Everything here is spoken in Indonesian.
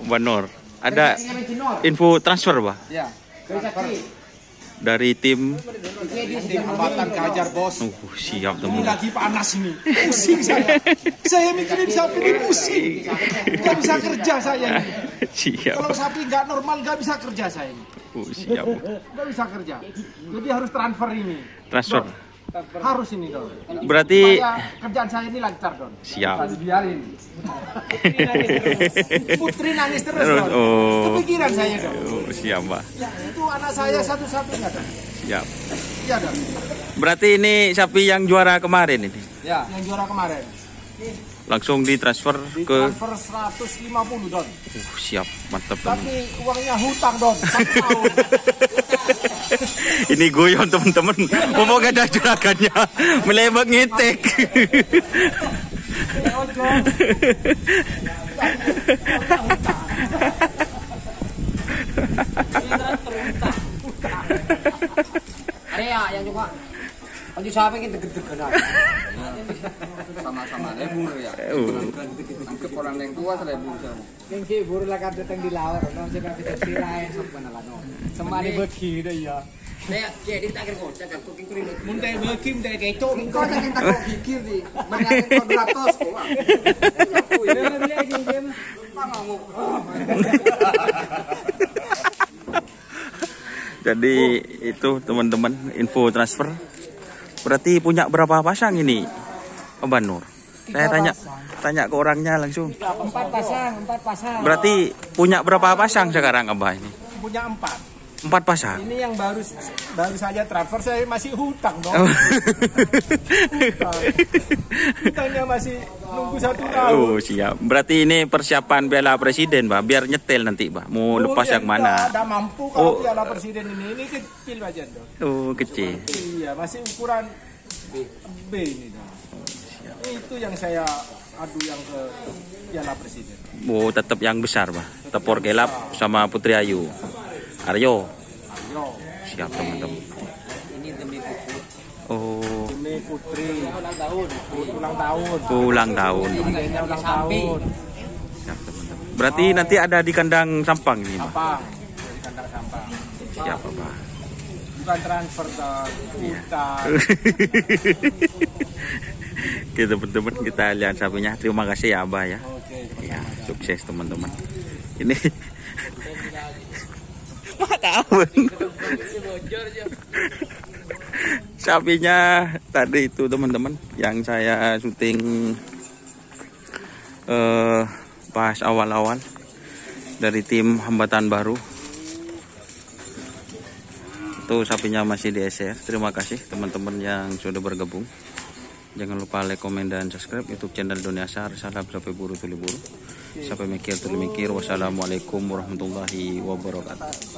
Banor. Ada info transfer, Pak? Ya. Dari tim Hambatan kehajar, bos. siap Ini teman. lagi panas ini. Pusing saya. Saya mikirin sapi ini pusing. Gak bisa kerja saya ini. Siap. Kalau sapi nggak normal nggak bisa kerja saya ini. Siap. Nggak bisa kerja. Jadi harus transfer ini. Transfer. Don. Harus ini, Don. Berarti Supaya kerjaan saya ini lancar, Don. siap. Biarin. Putri nangis terus, Terus, Don. oh. Kepikiran saya, Don. Siap, Pak. Itu anak saya satu-satunya, Don. Siap. Iya, Don. Berarti ini sapi yang juara kemarin ini. Ya, yang juara kemarin. Langsung ditransfer Di ke transfer 150, Don. siap, mantap teman. Tapi uangnya hutang, Don. 1 tahun. Ini goyong teman-teman. Mau gak ada juragannya. Melebak ngetek. Area yang juga Panju siapa yang deg-degan sama-sama lebur ya. Angkep orang yang tua selebur sama. Yang kibur lah kan datang di laut, non saya kan bisa tirain sampai nalano. Semua di beki dah ya. Saya jadi tak kira kok, jangan cooking cream. Muntah beki, muntah kecoh. Kau jangan tak pikir di banyak kodratos kok. Jadi itu teman-teman info transfer. Berarti punya berapa pasang ini, Abah Nur? Saya tanya ke orangnya langsung. 4 pasang. Berarti punya berapa pasang sekarang Abah ini? Punya 4. 4 pasang. Ini yang baru saja transfer, saya masih hutang dong. Hutangnya masih nunggu 1 tahun. Oh siap. Berarti ini persiapan Piala Presiden, Pak. Biar nyetel nanti, Pak. Mau lepas yang mana? Tidak mampu kalau Piala Presiden ini kecil aja dong. Oh kecil. Iya, masih ukuran B ini dong. Itu yang saya adu yang ke Piala Presiden. Oh tetap yang besar, Pak. Tepor Gelap sama Putri Ayu. Aryo. Siap teman-teman. Ini demi puput. Oh. Demi Putri. Ulang tahun. Ulang tahun. Ulang tahun. Adiknya ulang tahun. Siap teman-teman. Berarti nanti ada di kandang Sampang ini, Pak. Sampang. Di kandang sampang. Siap, Pak. Bukan transfer dong. Hutang. Oke teman-teman, kita lihat sapinya. Terima kasih ya Abah ya. Oke. Ya, sukses teman-teman. Ini Makawin. Sapinya tadi itu teman-teman yang saya syuting pas awal-awal dari tim Hambatan Baru. Itu sapinya masih di SR. Terima kasih teman-teman yang sudah bergabung. Jangan lupa like, komen, dan subscribe YouTube channel Dunia Sar. Salam sampai buru tuli buru. Sampai mikir tuli mikir. Wassalamualaikum warahmatullahi wabarakatuh.